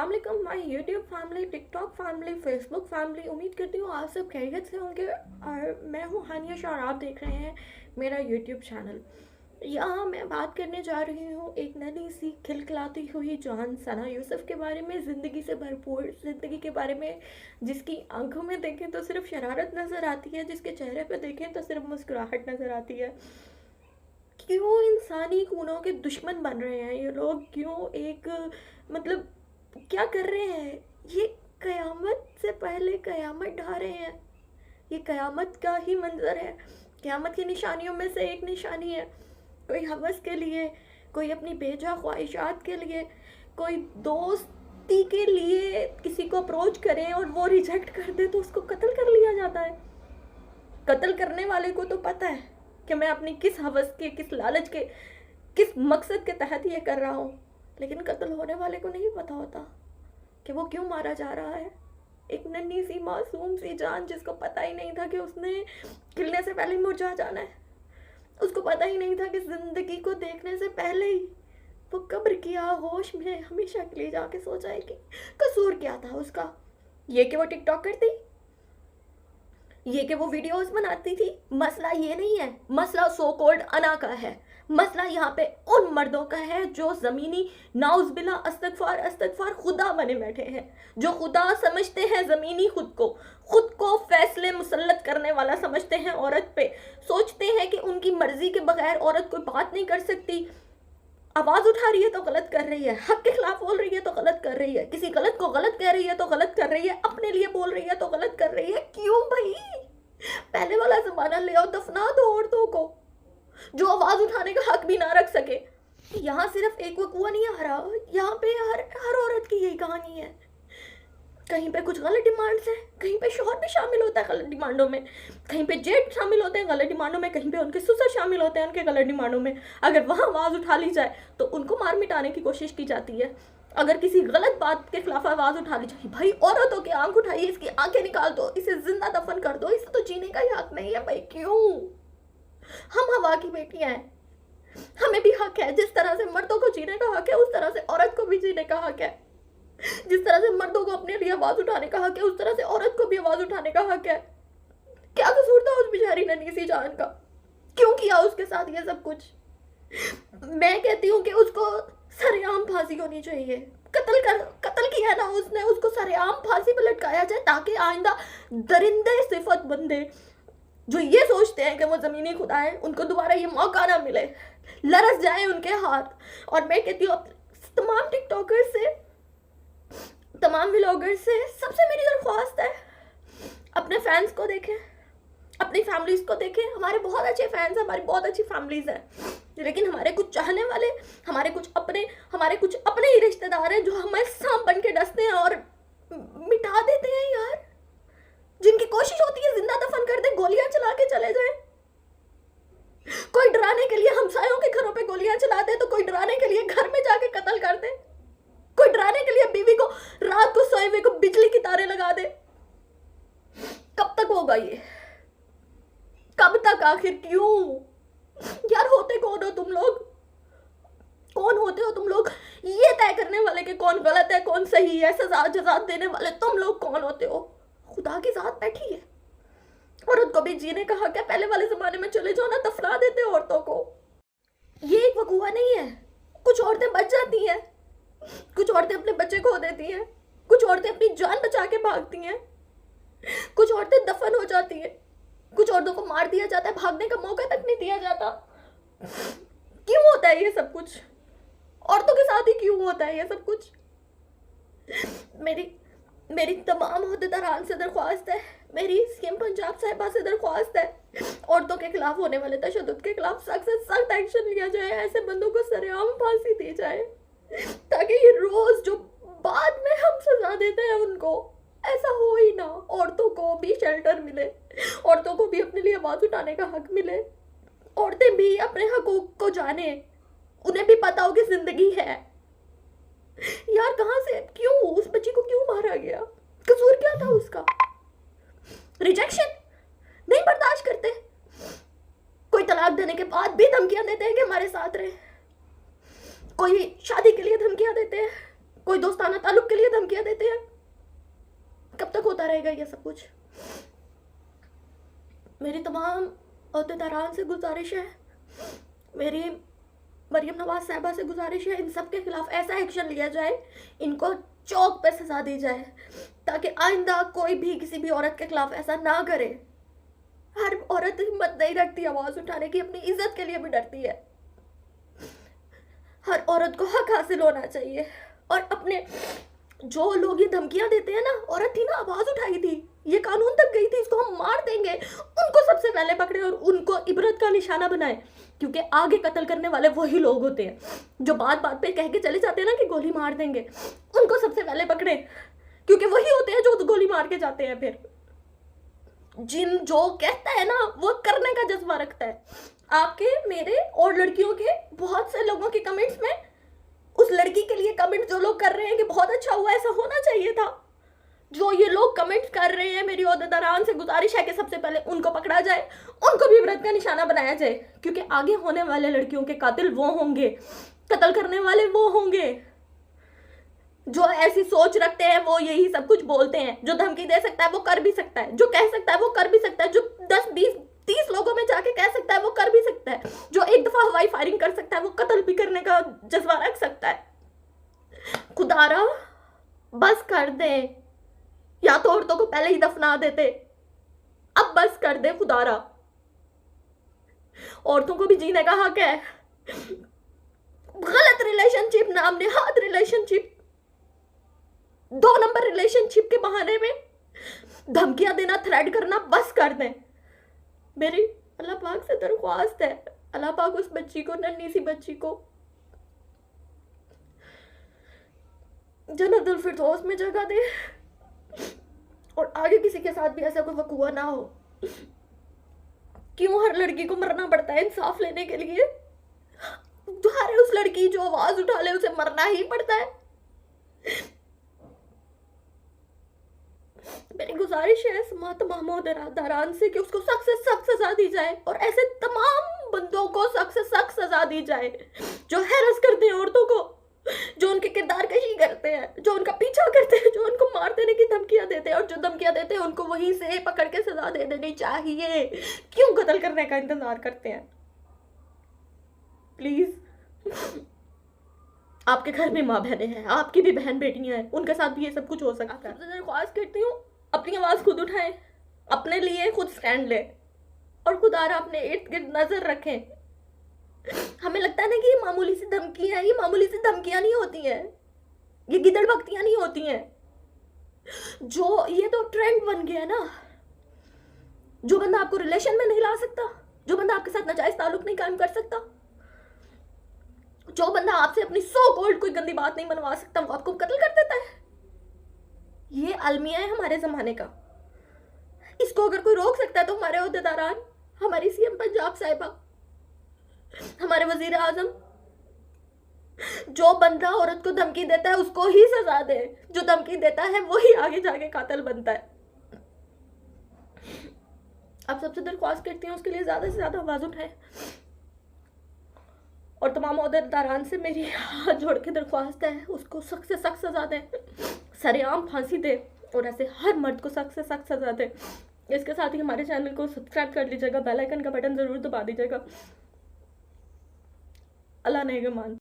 अस्सलाम वालेकुम my YouTube family, TikTok family, Facebook family. उम्मीद करती हूँ आप सब खैरियत से होंगे। और मैं हूँ हानिया शाह और आप देख रहे हैं मेरा यूट्यूब चैनल। यहाँ मैं बात करने जा रही हूँ एक नन्ही सी खिलखिलाती हुई जॉन सना यूसुफ के बारे में, ज़िंदगी से भरपूर ज़िंदगी के बारे में, जिसकी आंखों में देखें तो सिर्फ शरारत नज़र आती है, जिसके चेहरे पर देखें तो सिर्फ मुस्कुराहट नज़र आती है। क्यों इंसानी खूनों के दुश्मन बन रहे हैं ये लोग? क्यों एक मतलब क्या कर रहे हैं ये? कयामत से पहले कयामत ढा रहे हैं। ये कयामत का ही मंजर है। कयामत की निशानियों में से एक निशानी है। कोई हवस के लिए, कोई अपनी बेजा ख्वाहिशात के लिए, कोई दोस्ती के लिए किसी को अप्रोच करे और वो रिजेक्ट कर दे तो उसको कत्ल कर लिया जाता है। कत्ल करने वाले को तो पता है कि मैं अपनी किस हवस के, किस लालच के, किस मकसद के तहत ये कर रहा हूँ, लेकिन कत्ल होने वाले को नहीं पता होता कि वो क्यों मारा जा रहा है। एक नन्ही सी मासूम सी जान जिसको पता ही नहीं था कि उसने खिलने से पहले मुरझा जाना है। उसको पता ही नहीं था कि जिंदगी को देखने से पहले ही वो कब्र की आगोश में हमेशा के लिए जाके सो जाएगी। कसूर क्या था उसका? ये कि वो टिकटॉक करती, ये कि वो वीडियोस बनाती थी। मसला ये नहीं है, मसला सो कॉल्ड अना का है। मसला यहाँ पे उन मर्दों का है जो ज़मीनी नाउज़बिल्ला अस्तगफार अस्तगफार खुदा बने बैठे हैं, जो खुदा समझते हैं ज़मीनी खुद को फैसले मुसल्लत करने वाला समझते हैं औरत पे। सोचते हैं कि उनकी मर्जी के बगैर औरत कोई बात नहीं कर सकती। आवाज़ उठा रही है तो गलत कर रही है, हक के खिलाफ बोल रही है तो गलत कर रही है, किसी गलत को गलत कह रही है तो गलत कर रही है, अपने लिए बोल रही है तो गलत कर रही है। क्यों भाई? पहले वाला ज़माना ले आओ, दफना दो औरतों को जो आवाज़ उठाने का हक भी ना रख सके। यहाँ सिर्फ एक वकूआ नहीं आ रहा, यहाँ पे हर औरत की यही कहानी है। कहीं पे कुछ गलत डिमांड्स हैं, कहीं पे शौहर भी शामिल होता है गलत डिमांडों में, कहीं पे जेठ शामिल होते हैं गलत डिमांडों में, कहीं पे उनके ससुर शामिल होते हैं उनके गलत डिमांडों में। अगर वहाँ आवाज़ उठा ली जाए तो उनको मार मिटाने की कोशिश की जाती है। अगर किसी गलत बात के खिलाफ आवाज़ उठा ली जाए, भाई औरतों की आंख उठाइए, इसकी आंखें निकाल दो, इसे जिंदा दफन कर दो, इसे तो जीने का ही हक नहीं है भाई। क्यों? हम हवा की बेटियां हैं, हमें भी हक है। जिस तरह से मर्दों को जीने का हक है उस तरह से औरत को भी जीने का हक है। जिस तरह से मर्दों को अपने लिए आवाज उठाने का हक है उस तरह से औरत को भी आवाज उठाने का हक है। क्या कसूर था उस बेचारी नन्ही सी जान का? क्यों किया उसके साथ ये सब कुछ? मैं कहती हूँ कि उसको सरेआम फांसी होनी चाहिए। कत्ल किया ना उसने, उसको सरेआम फांसी पर लटकाया जाए ताकि आइंदा दरिंदे सिफत बंदे जो ये सोचते हैं कि वो ज़मीनी खुदा है, उनको दोबारा ये मौका ना मिले, लरस जाए उनके हाथ। और मैं कहती हूँ तमाम टिकटॉकर से, तमाम व्लॉगर्स से सबसे मेरी दरख्वास्त है, अपने फैंस को देखें, अपनी फैमिलीज़ को देखें। हमारे बहुत अच्छे फैंस हैं, हमारी बहुत अच्छी फैमिलीज़ हैं, लेकिन हमारे कुछ चाहने वाले, हमारे कुछ अपने ही रिश्तेदार हैं जो हमें सांप बन के डसते हैं और मिटा देते हैं यार। जिनकी कोशिश होती है जिंदा दफन कर दे, गोलियां चला के चले जाए। कोई डराने के लिए हमसायों के घरों पे गोलियां चला दे, तो कोई डराने के लिए घर में जाके कत्ल कर दे, कोई डराने के लिए बीवी को रात को सोए हुए को बिजली की तारें लगा दे। कब तक होगा ये? कब तक आखिर? क्यों यार? होते कौन हो तुम लोग? कौन होते हो तुम लोग ये तय करने वाले कि कौन गलत है कौन सही है? सजा जजा देने वाले तुम लोग कौन होते हो? खुदा की जात बैठी है। औरत को भी जीने का हक है। पहले वाले जमाने में चले जाओ ना, दफना देते औरतों को। ये एक वकूआ नहीं है। कुछ औरतें बच जाती हैं, कुछ औरतें अपने बच्चे खो देती हैं, कुछ औरतें अपनी जान बचा के भागती हैं, कुछ औरतें दफन हो जाती हैं, कुछ औरतों को मार दिया जाता है, भागने का मौका तक नहीं दिया जाता। क्यों होता है ये सब कुछ? औरतों के साथ ही क्यों होता है ये सब कुछ? मेरी तमाम अहदेदारान से दरख्वास्त है, मेरी सीएम पंजाब साहिबा से दरख्वास्त है, औरतों के खिलाफ होने वाले तशद्दुद के खिलाफ सख्त से सख्त एक्शन लिया जाए। ऐसे बंदों को सरेआम फांसी दी जाए ताकि ये रोज जो बाद में हम सजा देते हैं उनको ऐसा हो ही ना। औरतों को भी शेल्टर मिले, औरतों को भी अपने लिए आवाज उठाने का हक मिले, औरतें भी अपने हकूक को जाने, उन्हें भी पता हो कि जिंदगी है। यार कहाँ से, क्यों उस बच्ची को क्यों मारा गया? कसूर क्या था उसका? रिजेक्शन नहीं बर्दाश्त करते, कोई तलाक देने के बाद भी धमकियां देते हैं कि हमारे साथ रहे, कोई शादी के लिए धमकियां देते हैं, कोई दोस्ताना ताल्लुक के लिए धमकी जाएगा ये सब कुछ। मेरी तमाम अहदेदारान से गुजारिश है, मेरी मरियम नवाज साहिबा से गुजारिश है, इन सब के खिलाफ ऐसा एक्शन लिया जाए, इनको चौक पे सजा दी जाए, ताकि आइंदा कोई भी किसी भी औरत के खिलाफ ऐसा ना करे। हर औरत हिम्मत नहीं रखती आवाज उठाने की, अपनी इज्जत के लिए भी डरती है। हर औरत को हक हासिल होना चाहिए। और अपने जो लोग ये धमकियां देते हैं ना, औरत थी ना, आवाज उठाई थी, ये कानून तक गई थी, इसको हम मार देंगे, उनको सबसे पहले पकड़े और उनको इबरत का निशाना बनाए, क्योंकि आगे कत्ल करने वाले वही लोग होते हैं जो बात बात पे कह के चले जाते हैं ना कि गोली मार देंगे। उनको सबसे पहले पकड़े, क्योंकि वही होते हैं जो गोली मार के जाते हैं। फिर जो कहता है ना वो करने का जज्बा रखता है। आपके, मेरे और लड़कियों के बहुत से लोगों के कमेंट्स में उस लड़की के लिए कमेंट जो लोग कर रहे हैं कि बहुत अच्छा हुआ, ऐसा होना चाहिए था। जो ये लोग कमेंट कर रहे हैं, मेरी ओहदेदारान से गुजारिश है कि सबसे पहले उनको पकड़ा जाए, उनको भी इबरत का निशाना बनाया जाए, क्योंकि आगे होने वाले लड़कियों के कातिल वो होंगे, कत्ल करने वाले वो होंगे। जो ऐसी सोच रखते हैं वो यही सब कुछ बोलते हैं। जो धमकी दे सकता है वो कर भी सकता है, जो कह सकता है वो कर भी सकता है, जो 10, 20, 30 लोगों में जाके कह सकता है वो कर भी सकता है, जो एक दफा हवाई फायरिंग कर सकता है वो कत्ल भी करने का जज्बा रख सकता है। खुदारा बस कर दे, या तो औरतों को पहले ही दफना देते, अब बस कर दे खुदारा। औरतों को भी जीने का हक है। गलत रिलेशनशिप, नाम नेहाद रिलेशनशिप, 2 नंबर रिलेशनशिप के बहाने में धमकियां देना, थ्रेड करना बस कर दें। मेरी अल्लाह पाक से दरख्वास्त है, अल्लाह पाक उस बच्ची को, नन्ही सी बच्ची को जन्नतुल फिरदौस में जगह दे, और आगे किसी के साथ भी ऐसा कोई वक़ुआ ना हो। क्यों हर लड़की को मरना पड़ता है इंसाफ लेने के लिए? हर उस लड़की जो आवाज उठा ले उसे मरना ही पड़ता है। मेरी गुजारिश है तमाम ओहदेदारान से कि उसको सख्त से सख्त सजा दी जाए, और ऐसे तमाम बंदों को सख्त से सख्त सजा दी जाए जो हैरस करते हैं औरतों को, जो उनके किरदार कशी करते हैं, जो उनका पीछा करते हैं, जो उनको मार देने की धमकियां देते हैं, और जो धमकियां देते हैं उनको वहीं से पकड़ के सजा दे देनी चाहिए। क्यों कत्ल करने का इंतजार करते हैं? प्लीज, आपके घर में माँ बहनें हैं, आपकी भी बहन बेटियां हैं, उनके साथ भी ये सब कुछ हो सकता है। दरख्वास्त करती हूँ, अपनी आवाज खुद उठाएं, अपने लिए खुद स्टैंड लें, और खुदारा अपने इर्द गिर्द नजर रखें। हमें लगता है ना कि ये मामूली सी धमकियां, ये मामूली सी धमकियां नहीं होती हैं, ये गिदड़ भक्तियां नहीं होती हैं। जो ये तो ट्रेंड बन गया है ना। जो बंदा आपको रिलेशन में नहीं ला सकता, जो बंदा आपके साथ नाजायज ताल्लुक नहीं कायम कर सकता, जो बंदा आपसे अपनी सो कॉल्ड कोई गंदी बात नहीं मनवा सकता, वो आपको कत्ल कर देता है। ये अलमिया है हमारे जमाने का। इसको अगर कोई रोक सकता है तो हमारे ओहदेदारान, हमारी सीएम पंजाब साहिबा, हमारे वजीर आजम। जो बंदा औरत को धमकी देता है उसको ही सजा दे, जो धमकी देता है वही आगे जाके कातिल बनता है। आप सबसे दरख्वास्त करती हूँ उसके लिए ज्यादा से ज्यादा आवाज उठाएं, और तमाम ओहदेदारान से मेरी हाथ जोड़ के दरख्वास्त है उसको सख्त से सख्त सजा दें, सरेआम फांसी दे, और ऐसे हर मर्द को सख्त से सख्त सजा दे। इसके साथ ही हमारे चैनल को सब्सक्राइब कर लीजिएगा, बेल आइकन का बटन जरूर दबा दीजिएगा। अल्लाह नेगमान।